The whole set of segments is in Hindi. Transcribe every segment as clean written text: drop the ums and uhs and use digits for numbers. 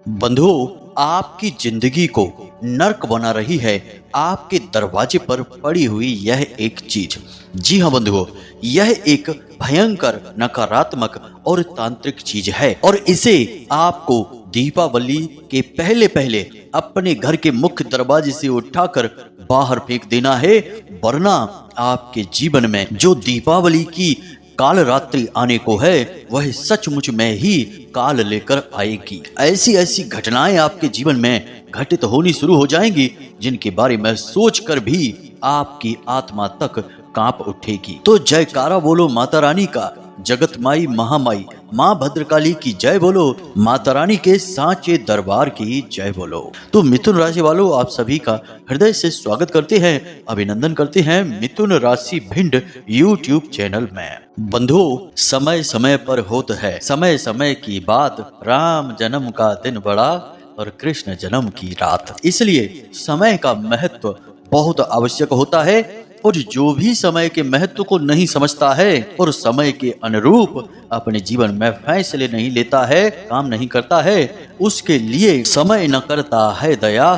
बंधुओं, आपकी जिंदगी को नर्क बना रही है आपके दरवाजे पर पड़ी हुई यह एक चीज। जी हाँ बंधुओं, यह एक भयंकर नकारात्मक और तांत्रिक चीज है और इसे आपको दीपावली के पहले पहले अपने घर के मुख्य दरवाजे से उठाकर बाहर फेंक देना है, वरना आपके जीवन में जो दीपावली की काल रात्रि आने को है वह सचमुच में ही काल लेकर आएगी। ऐसी ऐसी घटनाएं आपके जीवन में घटित होनी शुरू हो जाएंगी जिनके बारे में सोचकर भी आपकी आत्मा तक कांप उठेगी। तो जयकारा बोलो माता रानी का, जगत माई महामाई माँ भद्रकाली की जय बोलो, माता रानी के सांचे दरबार की जय बोलो। तो मिथुन राशि वालों, आप सभी का हृदय से स्वागत करते हैं, अभिनंदन करते हैं मिथुन राशि भिंड YouTube चैनल में। बंधुओं, समय समय पर होता है समय समय की बात, राम जन्म का दिन बड़ा और कृष्ण जन्म की रात। इसलिए समय का महत्व बहुत आवश्यक होता है और जो भी समय के महत्व को नहीं समझता है और समय के अनुरूप अपने जीवन में फैसले नहीं लेता है, काम नहीं करता है, उसके लिए समय न करता है दया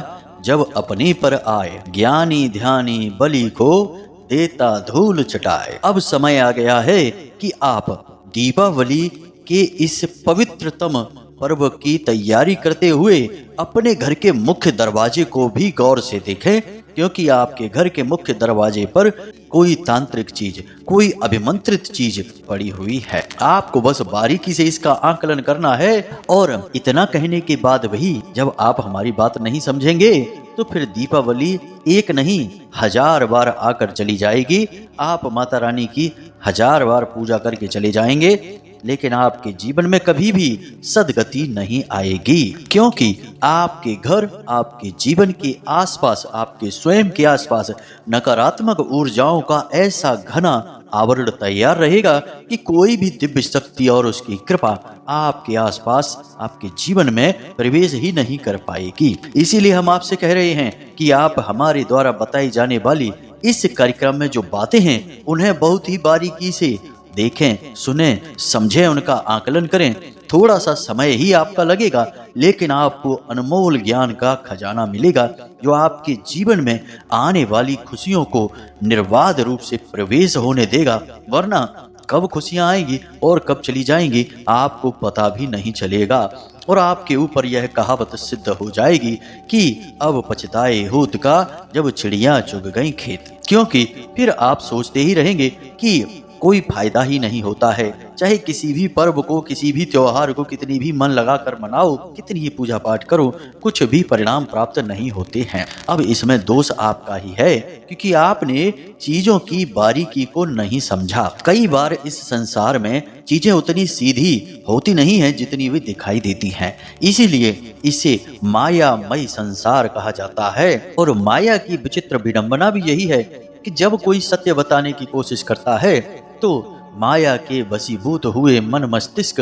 जब अपने पर आए, ज्ञानी ध्यानी बलि को देता धूल चटाए। अब समय आ गया है कि आप दीपावली के इस पवित्रतम पर्व की तैयारी करते हुए अपने घर के मुख्य दरवाजे को भी गौर से देखें, क्योंकि आपके घर के मुख्य दरवाजे पर कोई तांत्रिक चीज, कोई अभिमंत्रित चीज पड़ी हुई है। आपको बस बारीकी से इसका आकलन करना है और इतना कहने के बाद भी जब आप हमारी बात नहीं समझेंगे तो फिर दीपावली एक नहीं 1000 बार आकर चली जाएगी। आप माता रानी की 1000 बार पूजा करके चले जाएंगे, लेकिन आपके जीवन में कभी भी सदगति नहीं आएगी, क्योंकि आपके घर, आपके जीवन के आसपास, आपके स्वयं के आसपास नकारात्मक ऊर्जाओं का ऐसा घना आवरण तैयार रहेगा कि कोई भी दिव्य शक्ति और उसकी कृपा आपके आसपास, आपके जीवन में प्रवेश ही नहीं कर पाएगी। इसीलिए हम आपसे कह रहे हैं कि आप हमारे द्वारा बताई जाने वाली इस कार्यक्रम में जो बातें हैं उन्हें बहुत ही बारीकी से देखें, सुनें, समझें, उनका आकलन करें। थोड़ा सा समय ही आपका लगेगा, लेकिन आपको अनमोल ज्ञान का खजाना मिलेगा जो आपके जीवन में आने वाली खुशियों को निर्बाध रूप से प्रवेश होने देगा, वरना कब खुशियां आएंगी और कब चली जाएंगी आपको पता भी नहीं चलेगा। और आपके ऊपर यह कहावत सिद्ध हो जाएगी कि अब पछताए होत का जब चिड़िया चुग गई खेत, क्योंकि फिर आप सोचते ही रहेंगे कि कोई फायदा ही नहीं होता है। चाहे किसी भी पर्व को, किसी भी त्योहार को कितनी भी मन लगाकर मनाओ, कितनी ही पूजा पाठ करो, कुछ भी परिणाम प्राप्त नहीं होते हैं। अब इसमें दोष आपका ही है, क्योंकि आपने चीजों की बारीकी को नहीं समझा। कई बार इस संसार में चीजें उतनी सीधी होती नहीं है जितनी वे दिखाई देती हैं। इसीलिए इसे मायामय संसार कहा जाता है। और माया की विचित्र विडंबना भी यही है कि जब कोई सत्य बताने की कोशिश करता है तो माया के वशीभूत हुए मन मस्तिष्क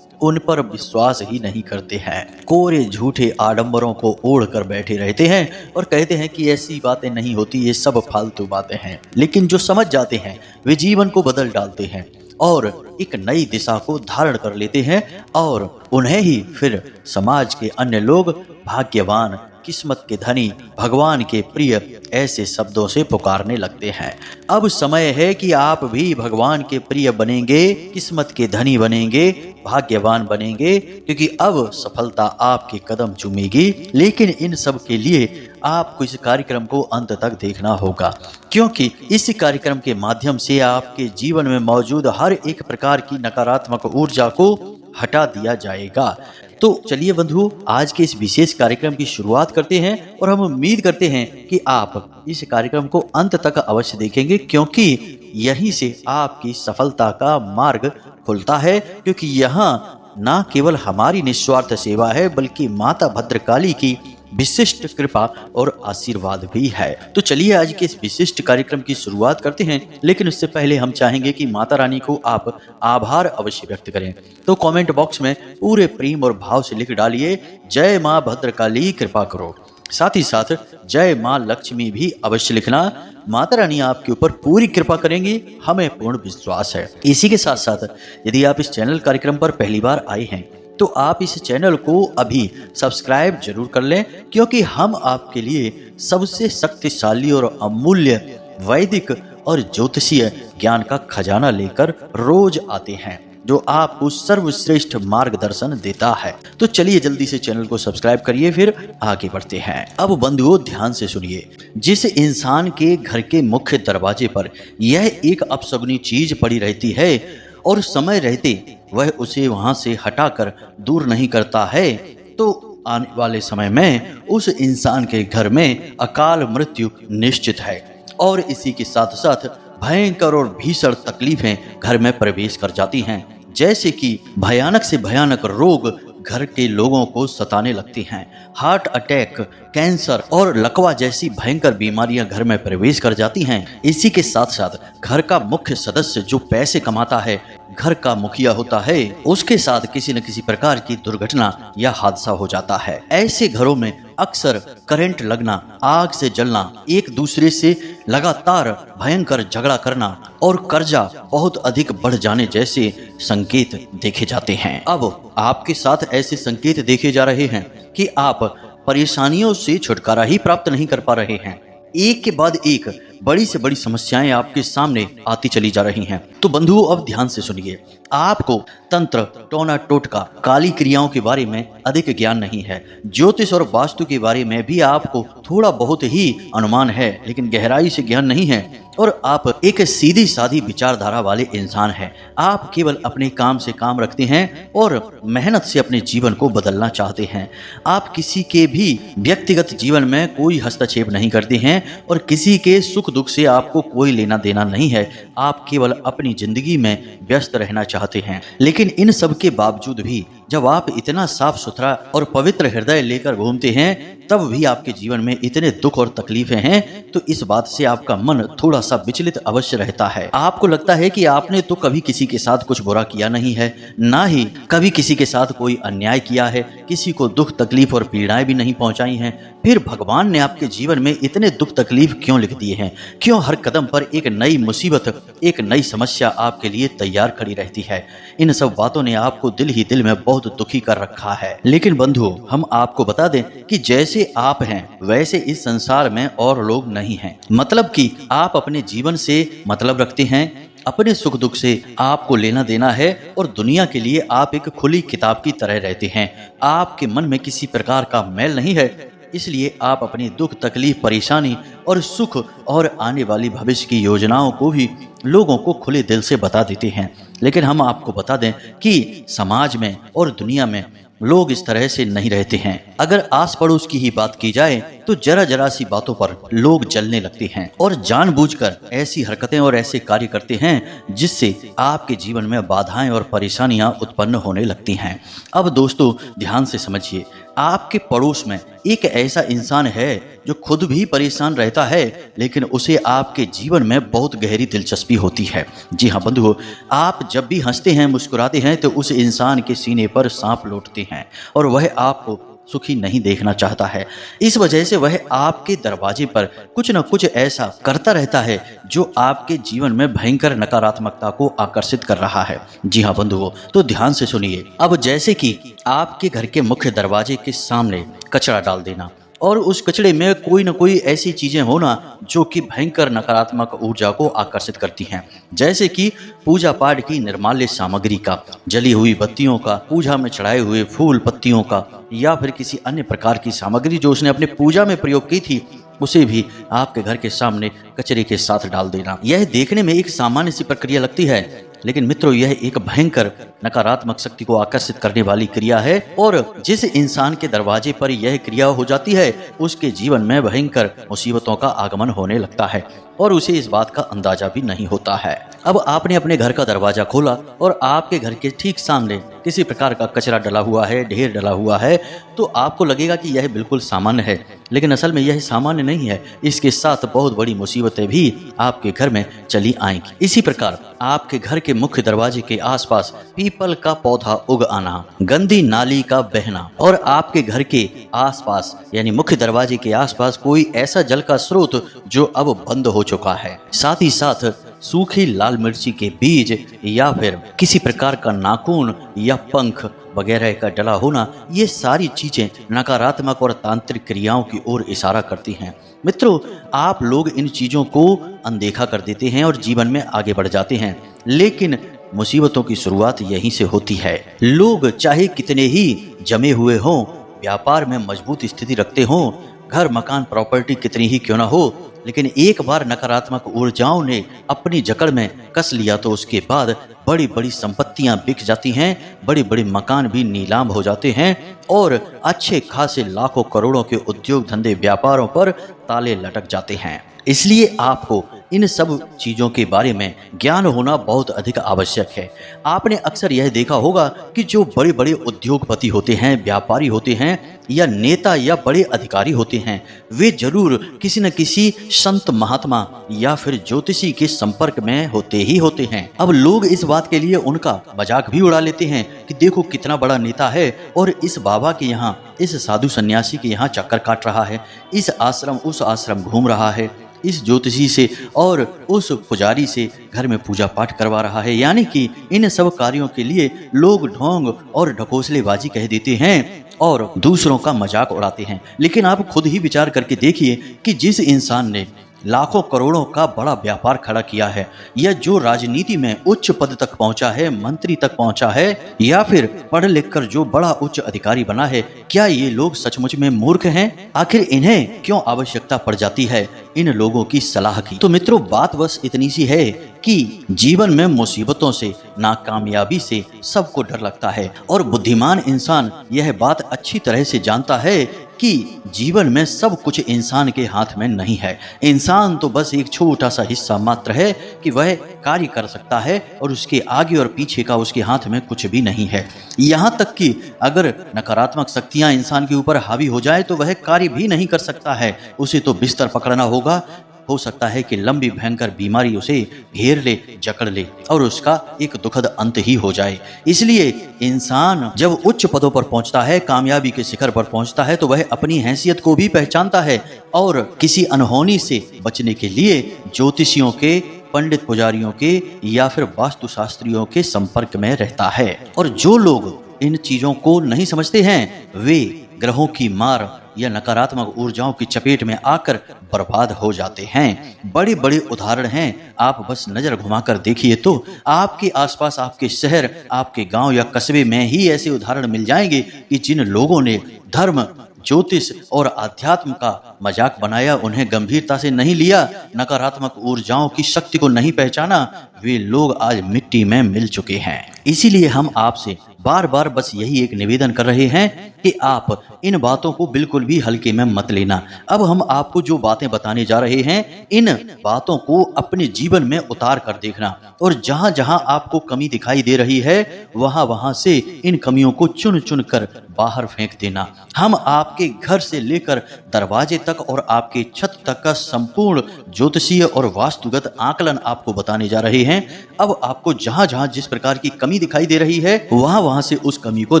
उन पर विश्वास ही नहीं करते हैं। कोरे झूठे आडंबरों को ओढ़ कर बैठे रहते हैं और कहते हैं कि ऐसी बातें नहीं होती, ये सब फालतू बातें हैं। लेकिन जो समझ जाते हैं वे जीवन को बदल डालते हैं और एक नई दिशा को धारण कर लेते हैं और उन्हें ही फिर समाज के अन्य लोग भाग्यवान, किस्मत के धनी, भगवान के प्रिय ऐसे शब्दों से पुकारने लगते हैं। अब समय है कि आप भी भगवान के प्रिय बनेंगे, किस्मत के धनी बनेंगे, भाग्यवान बनेंगे, क्योंकि अब सफलता आपके कदम चूमेगी। लेकिन इन सब के लिए आपको इस कार्यक्रम को अंत तक देखना होगा, क्योंकि इस कार्यक्रम के माध्यम से आपके जीवन में मौजूद हर एक प्रकार की नकारात्मक ऊर्जा को हटा दिया जाएगा। तो चलिए बंधुओं, आज के इस विशेष कार्यक्रम की शुरुआत करते हैं और हम उम्मीद करते हैं कि आप इस कार्यक्रम को अंत तक अवश्य देखेंगे, क्योंकि यहीं से आपकी सफलता का मार्ग खुलता है। क्योंकि यहाँ न केवल हमारी निस्वार्थ सेवा है, बल्कि माता भद्रकाली की विशिष्ट कृपा और आशीर्वाद भी है। तो चलिए आज के इस विशिष्ट कार्यक्रम की शुरुआत करते हैं, लेकिन उससे पहले हम चाहेंगे कि माता रानी को आप आभार अवश्य व्यक्त करें। तो कमेंट बॉक्स में पूरे प्रेम और भाव से लिख डालिए, जय माँ भद्रकाली कृपा करो। साथ ही साथ जय माँ लक्ष्मी भी अवश्य लिखना। माता रानी आपके ऊपर पूरी कृपा करेंगी, हमें पूर्ण विश्वास है। इसी के साथ साथ यदि आप इस चैनल कार्यक्रम पर पहली बार आए हैं तो आप इस चैनल को अभी सब्सक्राइब जरूर कर लें, क्योंकि हम आपके लिए सबसे शक्तिशाली और अमूल्य वैदिक और ज्योतिषीय ज्ञान का खजाना लेकर रोज आते हैं, जो आपको सर्वश्रेष्ठ मार्गदर्शन देता है। तो चलिए जल्दी से चैनल को सब्सक्राइब करिए, फिर आगे बढ़ते हैं। अब बंधुओं ध्यान से सुनिए, जिस इंसान के घर के मुख्य दरवाजे पर यह एक अपशगुनी चीज पड़ी रहती है और समय रहते वह उसे वहां से हटाकर दूर नहीं करता है, तो आने वाले समय में उस इंसान के घर में अकाल मृत्यु निश्चित है। और इसी के साथ साथ भयंकर और भीषण तकलीफें घर में प्रवेश कर जाती हैं, जैसे कि भयानक से भयानक रोग घर के लोगों को सताने लगती हैं। हार्ट अटैक, कैंसर और लकवा जैसी भयंकर बीमारियां घर में प्रवेश कर जाती हैं। इसी के साथ साथ घर का मुख्य सदस्य जो पैसे कमाता है, घर का मुखिया होता है, उसके साथ किसी न किसी प्रकार की दुर्घटना या हादसा हो जाता है। ऐसे घरों में अक्सर करंट लगना, आग से जलना, एक दूसरे से लगातार भयंकर झगड़ा करना और कर्जा बहुत अधिक बढ़ जाने जैसे संकेत देखे जाते हैं। अब आपके साथ ऐसे संकेत देखे जा रहे हैं कि आप परेशानियों से छुटकारा ही प्राप्त नहीं कर पा रहे हैं। एक के बाद एक बड़ी से बड़ी समस्याएं आपके सामने आती चली जा रही हैं। तो बंधुओं अब ध्यान से सुनिए, आपको तंत्र, टोना टोटका, काली क्रियाओं के बारे में अधिक ज्ञान नहीं है। ज्योतिष और वास्तु के बारे में भी आपको थोड़ा बहुत ही अनुमान है, लेकिन गहराई से ज्ञान नहीं है। और आप एक सीधी सादी विचारधारा वाले इंसान हैं। आप केवल अपने काम से काम रखते हैं और मेहनत से अपने जीवन को बदलना चाहते हैं। आप किसी के भी व्यक्तिगत जीवन में कोई हस्तक्षेप नहीं करते हैं और किसी के सुख दुख से आपको कोई लेना देना नहीं है। आप केवल अपनी जिंदगी में व्यस्त रहना चाहते हैं। लेकिन इन सब के बावजूद भी जब आप इतना साफ सुथरा और पवित्र हृदय लेकर घूमते हैं, तब भी आपके जीवन में इतने दुख और तकलीफें हैं, तो इस बात से आपका मन थोड़ा सा विचलित अवश्य रहता है। आपको लगता है कि आपने तो कभी किसी के साथ कुछ बुरा किया नहीं है, ना ही कभी किसी के साथ कोई अन्याय किया है, किसी को दुख तकलीफ और पीड़ाएं भी नहीं पहुंचाई हैं। फिर भगवान ने आपके जीवन में इतने दुख तकलीफ क्यों लिख दिए हैं? क्यों हर कदम पर एक नई मुसीबत, एक नई समस्या आपके लिए तैयार खड़ी रहती है? इन सब बातों ने आपको दिल ही दिल में बहुत दुखी कर रखा है। लेकिन बंधुओं, हम आपको बता दें कि जैसे आप हैं वैसे इस संसार में और लोग नहीं हैं। मतलब कि आप अपने जीवन से मतलब रखते हैं, अपने सुख दुख से आपको लेना देना है और दुनिया के लिए आप एक खुली किताब की तरह रहते हैं। आपके मन में किसी प्रकार का मैल नहीं है, इसलिए आप अपनी दुख तकलीफ, परेशानी और सुख और आने वाली भविष्य की योजनाओं को भी लोगों को खुले दिल से बता देते हैं। लेकिन हम आपको बता दें कि समाज में और दुनिया में लोग इस तरह से नहीं रहते हैं। अगर आस पड़ोस की ही बात की जाए तो जरा जरा सी बातों पर लोग जलने लगते हैं और जानबूझकर ऐसी हरकतें और ऐसे कार्य करते हैं जिससे आपके जीवन में बाधाएं और परेशानियां उत्पन्न होने लगती हैं। अब दोस्तों ध्यान से समझिए, आपके पड़ोस में एक ऐसा इंसान है जो खुद भी परेशान रहता है, लेकिन उसे आपके जीवन में बहुत गहरी दिलचस्पी होती है। जी हाँ बंधुओं, आप जब भी हंसते हैं, मुस्कुराते हैं, तो उस इंसान के सीने पर सांप लौटते हैं और वह आपको सुखी नहीं देखना चाहता है। इस वजह से वह आपके दरवाजे पर कुछ न कुछ ऐसा करता रहता है जो आपके जीवन में भयंकर नकारात्मकता को आकर्षित कर रहा है। जी हाँ बंधुओं, तो ध्यान से सुनिए। अब जैसे कि आपके घर के मुख्य दरवाजे के सामने कचरा डाल देना और उस कचड़े में कोई न कोई ऐसी चीजें होना जो कि भयंकर नकारात्मक ऊर्जा को आकर्षित करती हैं, जैसे कि पूजा पाठ की निर्माल्य सामग्री का, जली हुई बत्तियों का, पूजा में चढ़ाए हुए फूल पत्तियों का, या फिर किसी अन्य प्रकार की सामग्री जो उसने अपने पूजा में प्रयोग की थी, उसे भी आपके घर के सामने कचरे के साथ डाल देना। यह देखने में एक सामान्य सी प्रक्रिया लगती है, लेकिन मित्रों यह एक भयंकर नकारात्मक शक्ति को आकर्षित करने वाली क्रिया है और जिस इंसान के दरवाजे पर यह क्रिया हो जाती है उसके जीवन में भयंकर मुसीबतों का आगमन होने लगता है और उसे इस बात का अंदाजा भी नहीं होता है। अब आपने अपने घर का दरवाजा खोला और आपके घर के ठीक सामने किसी प्रकार का कचरा डला हुआ है, ढेर डला हुआ है, तो आपको लगेगा कि यह बिल्कुल सामान्य है, लेकिन असल में यह सामान्य नहीं है। इसके साथ बहुत बड़ी मुसीबतें भी आपके घर में चली आएंगी। इसी प्रकार आपके घर के मुख्य दरवाजे के आसपास पीपल का पौधा उग आना, गंदी नाली का बहना और आपके घर के आसपास यानी मुख्य दरवाजे के आसपास कोई ऐसा जल का स्रोत जो अब बंद हो चुका है, साथ ही साथ सूखी लाल मिर्ची के बीज या फिर किसी प्रकार का नाखून या पंख वगैरह का डला होना, ये सारी चीजें नकारात्मक और तांत्रिक क्रियाओं की ओर इशारा करती हैं। मित्रों, आप लोग इन चीजों को अनदेखा कर देते हैं और जीवन में आगे बढ़ जाते हैं, लेकिन मुसीबतों की शुरुआत यहीं से होती है। लोग चाहे कितने ही जमे हुए हों, व्यापार में मजबूत स्थिति रखते हों, घर मकान प्रॉपर्टी कितनी ही क्यों ना हो, लेकिन एक बार नकारात्मक ऊर्जाओं ने अपनी जकड़ में कस लिया तो उसके बाद बड़ी बड़ी संपत्तियां बिक जाती हैं, बड़े बड़े मकान भी नीलाम हो जाते हैं और अच्छे खासे लाखों करोड़ों के उद्योग धंधे व्यापारों पर ताले लटक जाते हैं। इसलिए आपको इन सब चीज़ों के बारे में ज्ञान होना बहुत अधिक आवश्यक है। आपने अक्सर यह देखा होगा कि जो बड़े बड़े उद्योगपति होते हैं, व्यापारी होते हैं या नेता या बड़े अधिकारी होते हैं, वे जरूर किसी न किसी संत महात्मा या फिर ज्योतिषी के संपर्क में होते ही होते हैं। अब लोग इस बात के लिए उनका मजाक भी उड़ा लेते हैं कि देखो कितना बड़ा नेता है और इस बाबा के यहाँ, इस साधु सन्यासी के यहाँ चक्कर काट रहा है, इस आश्रम उस आश्रम घूम रहा है, इस ज्योतिषी से और उस पुजारी से घर में पूजा पाठ करवा रहा है। यानी कि इन सब कार्यों के लिए लोग ढोंग और ढकोसलेबाजी कह देते हैं और दूसरों का मजाक उड़ाते हैं। लेकिन आप खुद ही विचार करके देखिए कि जिस इंसान ने लाखों करोड़ों का बड़ा व्यापार खड़ा किया है, या जो राजनीति में उच्च पद तक पहुंचा है, मंत्री तक पहुंचा है, या फिर पढ़ लिख कर जो बड़ा उच्च अधिकारी बना है, क्या ये लोग सचमुच में मूर्ख हैं? आखिर इन्हें क्यों आवश्यकता पड़ जाती है इन लोगों की सलाह की? तो मित्रों, बात बस इतनी सी है कि जीवन में मुसीबतों से, नाकामयाबी से सबको डर लगता है और बुद्धिमान इंसान यह बात अच्छी तरह से जानता है कि जीवन में सब कुछ इंसान के हाथ में नहीं है। इंसान तो बस एक छोटा सा हिस्सा मात्र है कि वह कार्य कर सकता है और उसके आगे और पीछे का उसके हाथ में कुछ भी नहीं है। यहाँ तक कि अगर नकारात्मक शक्तियाँ इंसान के ऊपर हावी हो जाए तो वह कार्य भी नहीं कर सकता है। उसे तो बिस्तर पकड़ना होगा, हो सकता है कि लंबी भयंकर बीमारी उसे घेर ले, जकड़ ले और उसका एक दुखद अंत ही हो जाए। इसलिए इंसान जब उच्च पदों पर पहुंचता है, कामयाबी के शिखर पर पहुंचता है, तो वह अपनी हैसियत को भी पहचानता है और किसी अनहोनी से बचने के लिए ज्योतिषियों के, पंडित पुजारियों के या फिर वास्तुशास्त्रियों के संपर्क में रहता है। और जो लोग इन चीजों को नहीं समझते हैं, वे ग्रहों की मार या नकारात्मक ऊर्जाओं की चपेट में आकर बर्बाद हो जाते हैं। बड़े बड़े उदाहरण हैं, आप बस नजर घुमाकर देखिए तो आपके आसपास, आपके शहर, आपके गांव या कस्बे में ही ऐसे उदाहरण मिल जाएंगे कि जिन लोगों ने धर्म, ज्योतिष और आध्यात्म का मजाक बनाया, उन्हें गंभीरता से नहीं लिया, नकारात्मक ऊर्जाओं की शक्ति को नहीं पहचाना, वे लोग आज मिट्टी में मिल चुके हैं। इसीलिए हम आपसे बार बार बस यही एक निवेदन कर रहे हैं कि आप इन बातों को बिल्कुल भी हल्के में मत लेना। अब हम आपको जो बातें बताने जा रहे हैं, इन बातों को अपने जीवन में उतार कर देखना और जहां जहां आपको कमी दिखाई दे रही है, वहां वहां से इन कमियों को चुन चुन कर बाहर फेंक देना। हम आपके घर से लेकर दरवाजे तक और आपके छत तक का संपूर्ण ज्योतिषीय और वास्तुगत आकलन आपको बताने जा रहे हैं। अब आपको जहां जहां जिस प्रकार की कमी दिखाई दे रही है, वहां वहां से उस कमी को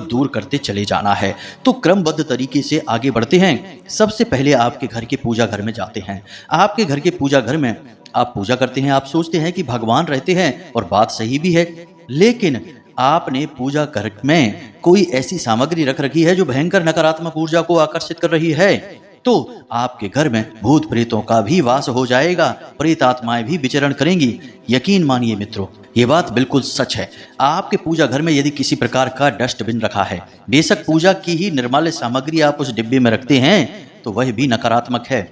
दूर करते चले जाना है। तो क्रमबद्ध तरीके से आगे बढ़ते हैं। सबसे पहले आपके घर के पूजा घर में जाते हैं। आपके घर के पूजा घर में आप पूजा करते हैं, आप सोचते हैं कि भगवान रहते हैं और बात सही भी है, लेकिन आपने पूजा घर में कोई ऐसी सामग्री रख रखी है जो भयंकर नकारात्मक ऊर्जा को आकर्षित कर रही है, तो आपके घर में भूत प्रेतों का भी वास हो जाएगा, प्रेत आत्माएं भी विचरण करेंगी। यकीन मानिए मित्रों, ये बात बिल्कुल सच है। आपके पूजा घर में यदि किसी प्रकार का डस्टबिन रखा है, बेशक पूजा की ही निर्माल्य सामग्री आप उस डिब्बे में रखते हैं, तो वह भी नकारात्मक है।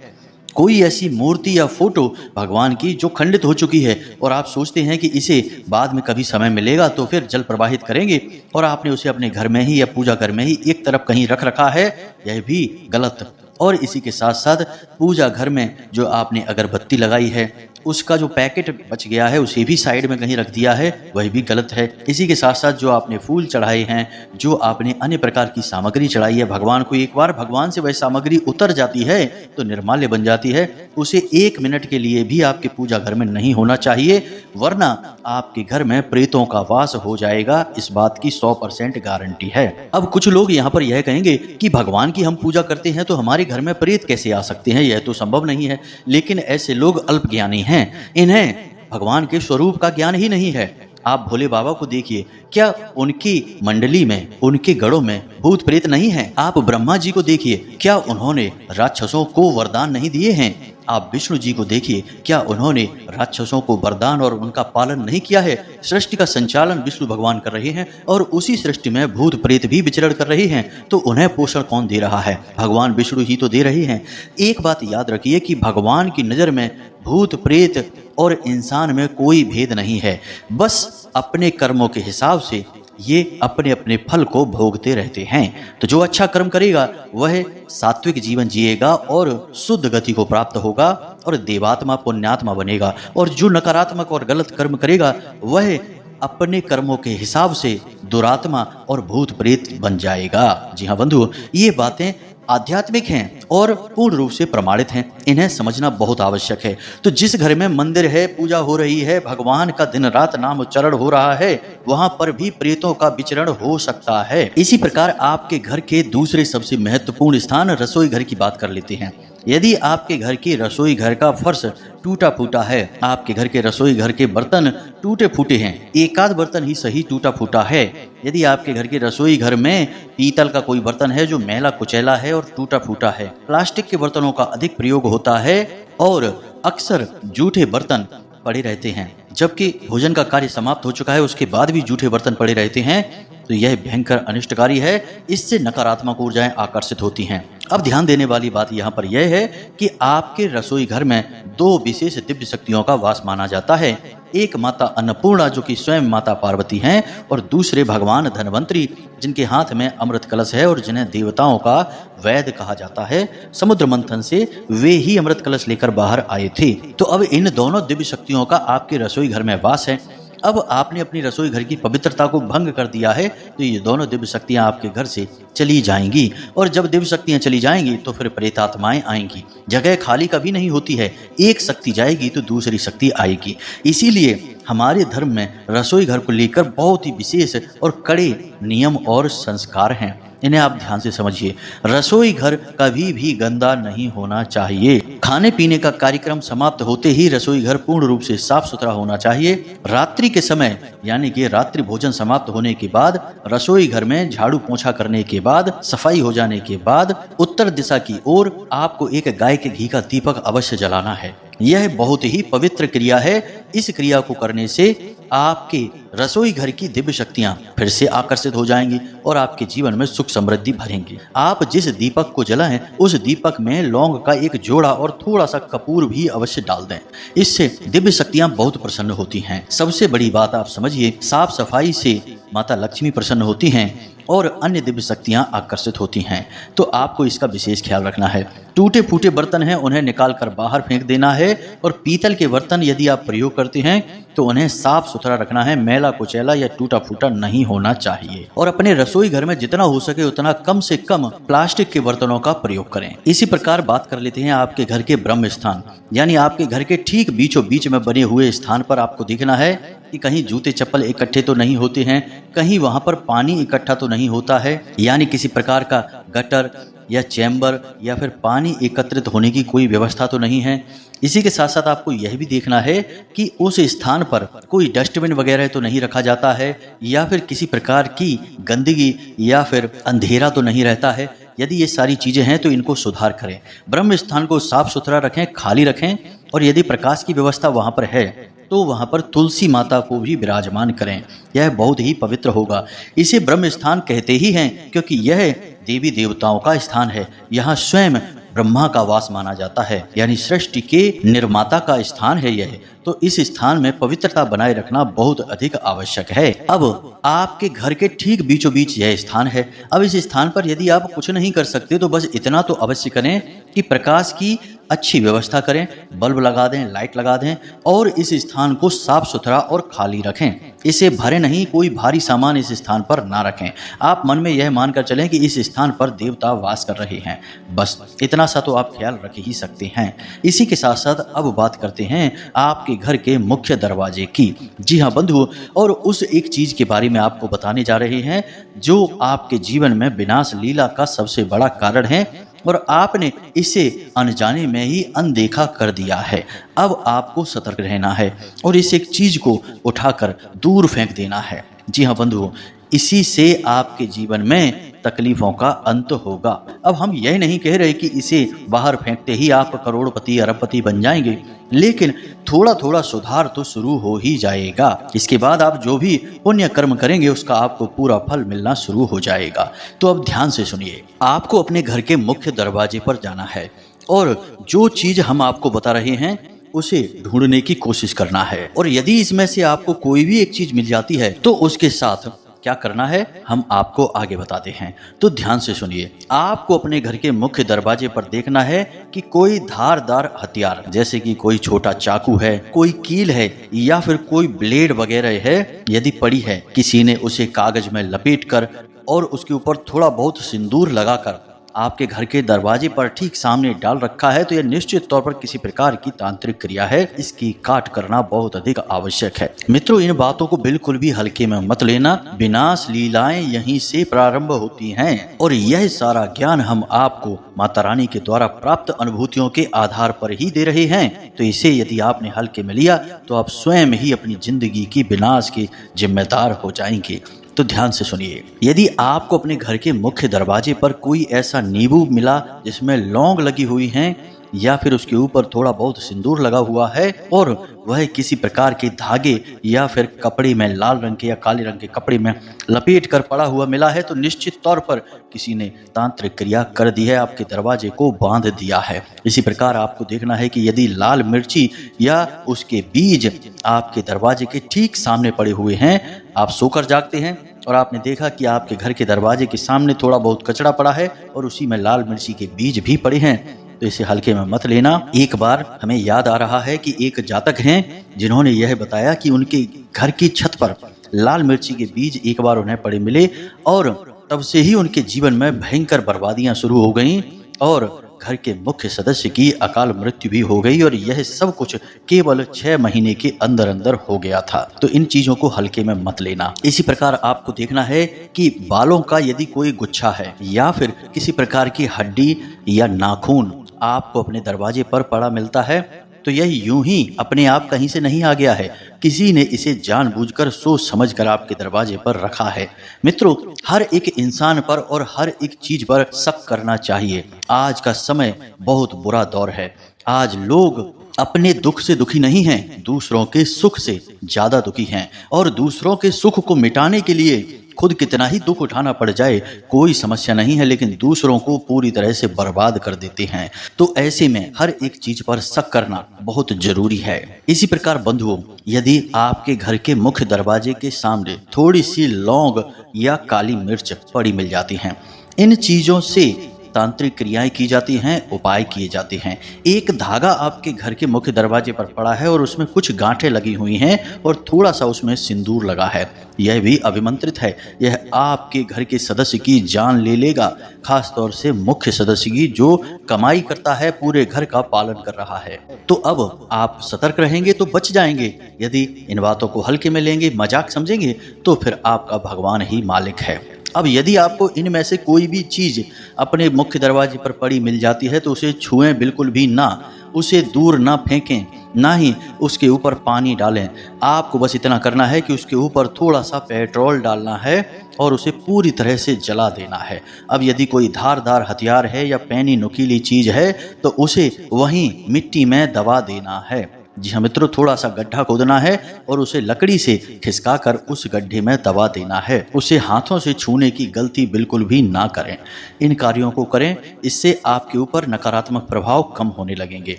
कोई ऐसी मूर्ति या फोटो भगवान की जो खंडित हो चुकी है और आप सोचते हैं कि इसे बाद में कभी समय मिलेगा तो फिर जल प्रवाहित करेंगे, और आपने उसे अपने घर में ही या पूजा घर में ही एक तरफ कहीं रख रखा है, यह भी गलत। और इसी के साथ साथ पूजा घर में जो आपने अगरबत्ती लगाई है, उसका जो पैकेट बच गया है उसे भी साइड में कहीं रख दिया है, वह भी गलत है। इसी के साथ साथ जो आपने फूल चढ़ाए हैं, जो आपने अन्य प्रकार की सामग्री चढ़ाई है भगवान को, एक बार भगवान से वह सामग्री उतर जाती है तो निर्माल्य बन जाती है। उसे 1 मिनट के लिए भी आपके पूजा घर में नहीं होना चाहिए, वरना आपके घर में प्रेतों का वास हो जाएगा। इस बात की 100% गारंटी है। अब कुछ लोग यहाँ पर यह कहेंगे कि भगवान की हम पूजा करते हैं तो हमारे घर में प्रेत कैसे आ सकते हैं, यह तो संभव नहीं है। लेकिन ऐसे लोग अल्पज्ञानी हैं, इन्हें भगवान के स्वरूप का ज्ञान ही नहीं है। आप भोले बाबा को देखिए, क्या उनकी मंडली में, उनके गढ़ों में भूत प्रेत नहीं है? आप ब्रह्मा जी को देखिए, क्या उन्होंने राक्षसों को वरदान नहीं दिए हैं? आप विष्णु जी को देखिए, क्या उन्होंने राक्षसों को वरदान और उनका पालन नहीं किया है? सृष्टि का संचालन विष्णु भगवान कर रहे हैं और उसी सृष्टि में भूत प्रेत भी विचरण कर रहे हैं, तो उन्हें पोषण कौन दे रहा है? भगवान विष्णु ही तो दे रहे हैं। एक बात याद रखिए कि भगवान की नज़र में भूत प्रेत और इंसान में कोई भेद नहीं है। बस अपने कर्मों के हिसाब से ये अपने अपने फल को भोगते रहते हैं। तो जो अच्छा कर्म करेगा वह सात्विक जीवन जिएगा और शुद्ध गति को प्राप्त होगा और देवात्मा पुण्यात्मा बनेगा, और जो नकारात्मक और गलत कर्म करेगा वह अपने कर्मों के हिसाब से दुरात्मा और भूत प्रेत बन जाएगा। जी हाँ बंधु, ये बातें आध्यात्मिक हैं और पूर्ण रूप से प्रमाणित हैं, इन्हें समझना बहुत आवश्यक है। तो जिस घर में मंदिर है, पूजा हो रही है, भगवान का दिन रात नाम उच्चारण हो रहा है, वहां पर भी प्रेतों का विचरण हो सकता है। इसी प्रकार आपके घर के दूसरे सबसे महत्वपूर्ण स्थान रसोई घर की बात कर लेते हैं। यदि आपके घर की रसोई घर का फर्श टूटा फूटा है, आपके घर के रसोई घर के बर्तन टूटे फूटे हैं, एक आध बर्तन ही सही टूटा फूटा है, यदि आपके घर के रसोई घर में पीतल का कोई बर्तन है जो मैला कुचैला है और टूटा फूटा है, प्लास्टिक के बर्तनों का अधिक प्रयोग होता है और अक्सर जूठे बर्तन पड़े रहते हैं, जबकि भोजन का कार्य समाप्त हो चुका है उसके बाद भी जूठे बर्तन पड़े रहते हैं, तो यह भयंकर अनिष्टकारी है। इससे नकारात्मक ऊर्जाएं आकर्षित होती हैं। अब ध्यान देने वाली बात यहाँ पर यह है कि आपके रसोई घर में दो विशेष दिव्य शक्तियों का वास माना जाता है। एक माता अन्नपूर्णा जो कि स्वयं माता पार्वती हैं, और दूसरे भगवान धन्वंतरी जिनके हाथ में अमृत कलश है और जिन्हें देवताओं का वैद्य कहा जाता है। समुद्र मंथन से वे ही अमृत कलश लेकर बाहर आए थे। तो अब इन दोनों दिव्य शक्तियों का आपके रसोई घर में वास है। अब आपने अपनी रसोई घर की पवित्रता को भंग कर दिया है, तो ये दोनों दिव्य शक्तियां आपके घर से चली जाएंगी, और जब दिव्य शक्तियां चली जाएंगी तो फिर प्रेतात्माएं आएंगी। जगह खाली कभी नहीं होती है, एक शक्ति जाएगी तो दूसरी शक्ति आएगी। इसीलिए हमारे धर्म में रसोई घर को लेकर बहुत ही विशेष और कड़े नियम और संस्कार हैं, इन्हें आप ध्यान से समझिए। रसोई घर कभी भी गंदा नहीं होना चाहिए। खाने पीने का कार्यक्रम समाप्त होते ही रसोई घर पूर्ण रूप से साफ सुथरा होना चाहिए। रात्रि के समय यानी कि रात्रि भोजन समाप्त होने के बाद रसोई घर में झाड़ू पोंछा करने के बाद, सफाई हो जाने के बाद उत्तर दिशा की ओर आपको एक गाय के घी का दीपक अवश्य जलाना है। यह बहुत ही पवित्र क्रिया है। इस क्रिया को करने से आपके रसोई घर की दिव्य शक्तियां फिर से आकर्षित हो जाएंगी और आपके जीवन में सुख समृद्धि भरेंगी। आप जिस दीपक को जलाएं उस दीपक में लौंग का एक जोड़ा और थोड़ा सा कपूर भी अवश्य डाल दें, इससे दिव्य शक्तियां बहुत प्रसन्न होती हैं। सबसे बड़ी बात आप समझिए, साफ सफाई से माता लक्ष्मी प्रसन्न होती हैं और अन्य दिव्य शक्तियां आकर्षित होती हैं। तो आपको इसका विशेष ख्याल रखना है। टूटे फूटे बर्तन हैं उन्हें निकाल कर बाहर फेंक देना है, और पीतल के बर्तन यदि आप प्रयोग करते हैं तो उन्हें साफ सुथरा रखना है, मैला कुचैला या टूटा फूटा नहीं होना चाहिए। और अपने रसोई घर में जितना हो सके उतना कम से कम प्लास्टिक के बर्तनों का प्रयोग करें। इसी प्रकार बात कर लेते हैं आपके घर के ब्रह्म स्थान, यानी आपके घर के ठीक बीचों बीच में बने हुए स्थान पर आपको देखना है कि कहीं जूते चप्पल इकट्ठे तो नहीं होते हैं, कहीं वहां पर पानी इकट्ठा तो नहीं होता है, यानी किसी प्रकार का गटर या चैम्बर या फिर पानी एकत्रित होने की कोई व्यवस्था तो नहीं है। इसी के साथ साथ आपको यह भी देखना है कि उस स्थान पर कोई डस्टबिन वगैरह तो नहीं रखा जाता है, या फिर किसी प्रकार की गंदगी या फिर अंधेरा तो नहीं रहता है। यदि ये सारी चीजें हैं तो इनको सुधार करें। ब्रह्म स्थान को साफ सुथरा रखें, खाली रखें, और यदि प्रकाश की व्यवस्था वहां पर है तो वहां पर तुलसी माता को भी विराजमान करें। यह बहुत ही पवित्र होगा। इसे ब्रह्म स्थान कहते ही हैं क्योंकि यह देवी देवताओं का स्थान है। यहाँ स्वयं ब्रह्मा का वास माना जाता है, यानी सृष्टि के निर्माता का स्थान है यह। तो इस स्थान में पवित्रता बनाए रखना बहुत अधिक आवश्यक है। अब आपके घर के ठीक बीचों बीच यह स्थान है। अब इस स्थान पर यदि आप कुछ नहीं कर सकते तो बस इतना तो अवश्य करें कि प्रकाश की अच्छी व्यवस्था करें, बल्ब लगा दें, लाइट लगा दें, और इस स्थान को साफ सुथरा और खाली रखें। इसे भरे नहीं, कोई भारी सामान इस स्थान पर ना रखें। आप मन में यह मानकर चलें कि इस स्थान पर देवता वास कर रहे हैं, बस इतना सा तो आप ख्याल रख ही सकते हैं। इसी के साथ साथ अब बात करते हैं आपके घर के मुख्य दरवाजे की। जी हाँ बंधुओं, और उस एक चीज के बारे में आपको बताने जा रहे हैं जो आपके जीवन में विनाश लीला का सबसे बड़ा कारण है, और आपने इसे अनजाने में ही अनदेखा कर दिया है। अब आपको सतर्क रहना है और इस एक चीज को उठाकर दूर फेंक देना है। जी हाँ बंधुओं, इसी से आपके जीवन में तकलीफों का अंत होगा। अब हम यह नहीं कह रहे कि इसे बाहर फेंकते ही आप करोड़पति अरबपति बन जाएंगे, लेकिन थोड़ा थोड़ा सुधार तो शुरू हो ही जाएगा। इसके बाद आप जो भी पुण्य कर्म करेंगे उसका आपको पूरा फल मिलना शुरू हो जाएगा। तो अब ध्यान से सुनिए, आपको अपने घर के मुख्य दरवाजे पर जाना है और जो चीज हम आपको बता रहे हैं उसे ढूंढने की कोशिश करना है। और यदि इसमें से आपको कोई भी एक चीज मिल जाती है तो उसके साथ क्या करना है हम आपको आगे बताते हैं। तो ध्यान से सुनिए, आपको अपने घर के मुख्य दरवाजे पर देखना है कि कोई धारदार हथियार, जैसे कि कोई छोटा चाकू है, कोई कील है या फिर कोई ब्लेड वगैरह है, यदि पड़ी है, किसी ने उसे कागज में लपेटकर और उसके ऊपर थोड़ा बहुत सिंदूर लगाकर आपके घर के दरवाजे पर ठीक सामने डाल रखा है, तो यह निश्चित तौर पर किसी प्रकार की तांत्रिक क्रिया है। इसकी काट करना बहुत अधिक आवश्यक है। मित्रों, इन बातों को बिल्कुल भी हल्के में मत लेना। विनाश लीलाएं यहीं से प्रारंभ होती हैं और यह सारा ज्ञान हम आपको माता रानी के द्वारा प्राप्त अनुभूतियों के आधार पर ही दे रहे हैं। तो इसे यदि आपने हल्के में लिया तो आप स्वयं ही अपनी जिंदगी की विनाश के जिम्मेदार हो जाएंगे। तो ध्यान से सुनिए, यदि आपको अपने घर के मुख्य दरवाजे पर कोई ऐसा नींबू मिला जिसमें लौंग लगी हुई हैं या फिर उसके ऊपर थोड़ा बहुत सिंदूर लगा हुआ है और वह किसी प्रकार के धागे या फिर कपड़े में, लाल रंग के या काले रंग के कपड़े में लपेट कर पड़ा हुआ मिला है, तो निश्चित तौर पर किसी ने तांत्रिक क्रिया कर दी है, आपके दरवाजे को बांध दिया है। इसी प्रकार आपको देखना है कि यदि लाल मिर्ची या उसके बीज आपके दरवाजे के ठीक सामने पड़े हुए हैं, आप सोकर जागते हैं और आपने देखा कि आपके घर के दरवाजे के सामने थोड़ा बहुत कचरा पड़ा है और उसी में लाल मिर्ची के बीज भी पड़े हैं, तो इसे हल्के में मत लेना। एक बार हमें याद आ रहा है कि एक जातक हैं जिन्होंने यह बताया कि उनके घर की छत पर लाल मिर्ची के बीज एक बार उन्हें पड़े मिले और तब से ही उनके जीवन में भयंकर बर्बादियां शुरू हो गईं और घर के मुख्य सदस्य की अकाल मृत्यु भी हो गई और यह सब कुछ केवल 6 महीने के अंदर अंदर हो गया था। तो इन चीजों को हल्के में मत लेना। इसी प्रकार आपको देखना है कि बालों का यदि कोई गुच्छा है या फिर किसी प्रकार की हड्डी या नाखून आपको अपने दरवाजे पर पड़ा मिलता है, तो यह यूं ही अपने आप कहीं से नहीं आ गया है, किसी ने इसे जानबूझकर सोच समझकर आपके दरवाजे पर रखा है। मित्रों, हर एक इंसान पर और हर एक चीज पर शक करना चाहिए। आज का समय बहुत बुरा दौर है। आज लोग अपने दुख से दुखी नहीं हैं, दूसरों के सुख से ज्यादा दुखी हैं और दूसरों के सुख को मिटाने के लिए खुद कितना ही दुख उठाना पड़ जाए कोई समस्या नहीं है, लेकिन दूसरों को पूरी तरह से बर्बाद कर देते हैं। तो ऐसे में हर एक चीज पर शक करना बहुत जरूरी है। इसी प्रकार बंधुओं, यदि आपके घर के मुख्य दरवाजे के सामने थोड़ी सी लौंग या काली मिर्च पड़ी मिल जाती हैं, इन चीजों से तांत्रिक क्रियाएं की जाती हैं, उपाय किए जाते हैं। एक धागा आपके घर के मुख्य दरवाजे पर पड़ा है और उसमें कुछ गांठें लगी हुई हैं और थोड़ा सा उसमें सिंदूर लगा है, यह भी अभिमंत्रित है। यह आपके घर के सदस्य की जान ले लेगा, खास तौर से मुख्य सदस्य की जो कमाई करता है, पूरे घर का पालन कर रहा है। तो अब आप सतर्क रहेंगे तो बच जाएंगे। यदि इन बातों को हल्के में लेंगे, मजाक समझेंगे, तो फिर आपका भगवान ही मालिक है। अब यदि आपको इनमें से कोई भी चीज अपने मुख्य दरवाजे पर पड़ी मिल जाती है तो उसे छुएं बिल्कुल भी ना, उसे दूर ना फेंकें, ना ही उसके ऊपर पानी डालें। आपको बस इतना करना है कि उसके ऊपर थोड़ा सा पेट्रोल डालना है और उसे पूरी तरह से जला देना है। अब यदि कोई धारदार हथियार है या पैनी नुकीली चीज है तो उसे वहीं मिट्टी में दबा देना है। जी हाँ मित्रों, थोड़ा सा गड्ढा खोदना है और उसे लकड़ी से खिसकाकर उस गड्ढे में दबा देना है। उसे हाथों से छूने की गलती बिल्कुल भी ना करें। इन कार्यों को करें, इससे आपके ऊपर नकारात्मक प्रभाव कम होने लगेंगे।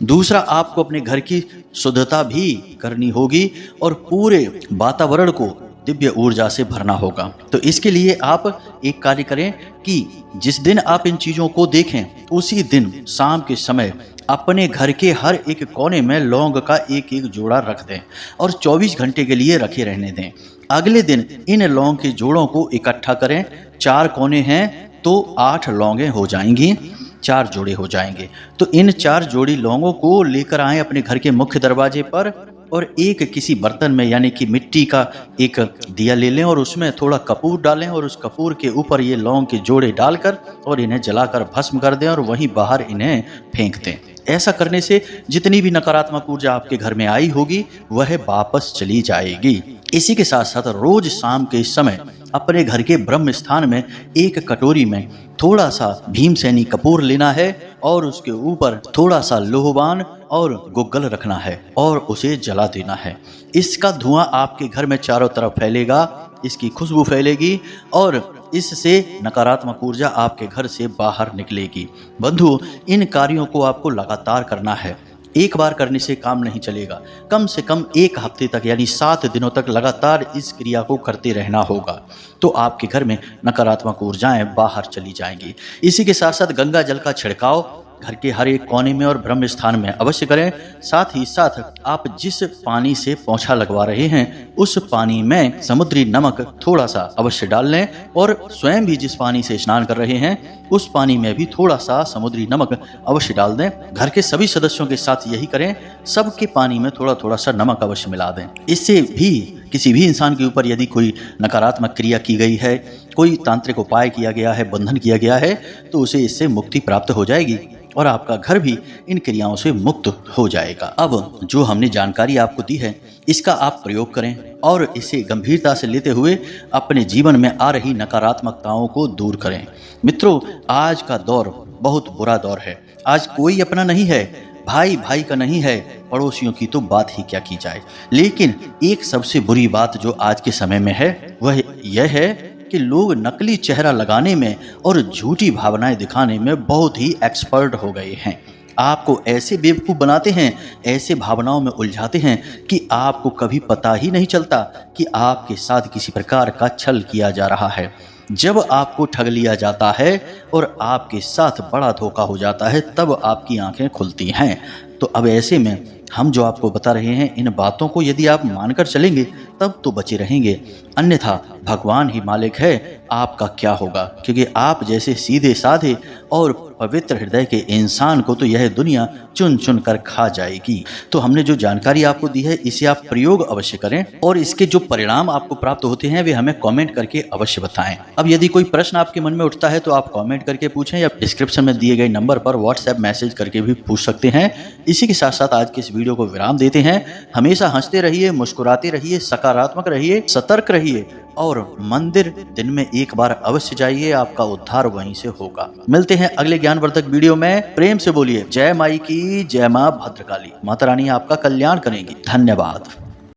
दूसरा, आपको अपने घर की शुद्धता भी करनी होगी और पूरे वातावरण को दिव्य ऊर्जा से भरना होगा। तो इसके लिए आप एक कार्य करें कि जिस दिन आप इन चीजों को देखें उसी दिन शाम के समय अपने घर के हर एक कोने में लौंग का एक एक जोड़ा रख दें और 24 घंटे के लिए रखे रहने दें। अगले दिन इन लौंग के जोड़ों को इकट्ठा करें। 4 कोने हैं तो 8 लौंगें हो जाएंगी, 4 जोड़े हो जाएंगे। तो इन 4 जोड़ी लौंगों को लेकर आएं अपने घर के मुख्य दरवाजे पर और एक किसी बर्तन में यानी कि मिट्टी का एक दिया ले लें और उसमें थोड़ा कपूर डालें और उस कपूर के ऊपर ये लौंग के जोड़े डालकर और इन्हें जलाकर भस्म कर दें और वहीं बाहर इन्हें फेंक दें। ऐसा करने से जितनी भी नकारात्मक ऊर्जा आपके घर में आई होगी वह वापस चली जाएगी। इसी के साथ साथ रोज शाम के समय अपने घर के ब्रह्म स्थान में एक कटोरी में थोड़ा सा भीमसेनी कपूर लेना है और उसके ऊपर थोड़ा सा लोहवान और गुग्गल रखना है और उसे जला देना है। इसका धुआं आपके घर में चारों तरफ फैलेगा, इसकी खुशबू फैलेगी और इससे नकारात्मक ऊर्जा आपके घर से बाहर निकलेगी। बंधु, इन कार्यों को आपको लगातार करना है। एक बार करने से काम नहीं चलेगा, कम से कम 1 हफ्ते तक यानी 7 दिनों तक लगातार इस क्रिया को करते रहना होगा, तो आपके घर में नकारात्मक ऊर्जाएं बाहर चली जाएंगी। इसी के साथ साथ गंगा जल का छिड़काव घर के हर एक कोने में और ब्रह्म स्थान में अवश्य करें। साथ ही साथ आप जिस पानी से पोंछा लगवा रहे हैं उस पानी में समुद्री नमक थोड़ा सा अवश्य डाल लें और स्वयं भी जिस पानी से स्नान कर रहे हैं उस पानी में भी थोड़ा सा समुद्री नमक अवश्य डाल दें। घर के सभी सदस्यों के साथ यही करें, सबके पानी में थोड़ा थोड़ा सा नमक अवश्य मिला दें। इससे भी किसी भी इंसान के ऊपर यदि कोई नकारात्मक क्रिया की गई है, कोई तांत्रिक उपाय किया गया है, बंधन किया गया है, तो उसे इससे मुक्ति प्राप्त हो जाएगी और आपका घर भी इन क्रियाओं से मुक्त हो जाएगा। अब जो हमने जानकारी आपको दी है इसका आप प्रयोग करें और इसे गंभीरता से लेते हुए अपने जीवन में आ रही नकारात्मकताओं को दूर करें। मित्रों, आज का दौर बहुत बुरा दौर है। आज कोई अपना नहीं है, भाई भाई का नहीं है, पड़ोसियों की तो बात ही क्या की जाए। लेकिन एक सबसे बुरी बात जो आज के समय में है वह यह है कि लोग नकली चेहरा लगाने में और झूठी भावनाएं दिखाने में बहुत ही एक्सपर्ट हो गए हैं। आपको ऐसे बेवकूफ़ बनाते हैं, ऐसे भावनाओं में उलझाते हैं कि आपको कभी पता ही नहीं चलता कि आपके साथ किसी प्रकार का छल किया जा रहा है। जब आपको ठग लिया जाता है और आपके साथ बड़ा धोखा हो जाता है तब आपकी आंखें खुलती हैं। तो अब ऐसे में हम जो आपको बता रहे हैं इन बातों को यदि आप मानकर चलेंगे तब तो बचे रहेंगे, अन्यथा भगवान ही मालिक है आपका क्या होगा। क्योंकि आप जैसे सीधे साधे और पवित्र हृदय के इंसान को तो यह दुनिया चुन चुन कर खा जाएगी। तो हमने जो जानकारी आपको दी है इसे आप प्रयोग अवश्य करें और इसके जो परिणाम आपको प्राप्त होते हैं वे हमें कमेंट करके अवश्य बताएं। अब यदि कोई प्रश्न आपके मन में उठता है तो आप कमेंट करके पूछें या डिस्क्रिप्शन में दिए गए नंबर पर व्हाट्सएप मैसेज करके भी पूछ सकते हैं। इसी के साथ साथ आज के इस वीडियो को विराम देते हैं। हमेशा हंसते रहिए, मुस्कुराते रहिए, सकारात्मक रहिए, सतर्क रहिए और मंदिर दिन में एक बार अवश्य जाइए, आपका उद्धार वहीं से होगा। मिलते हैं अगले ज्ञानवर्धक वीडियो में। प्रेम से बोलिए जय माई की, जय मां भद्रकाली। माता रानी आपका कल्याण करेंगी। धन्यवाद।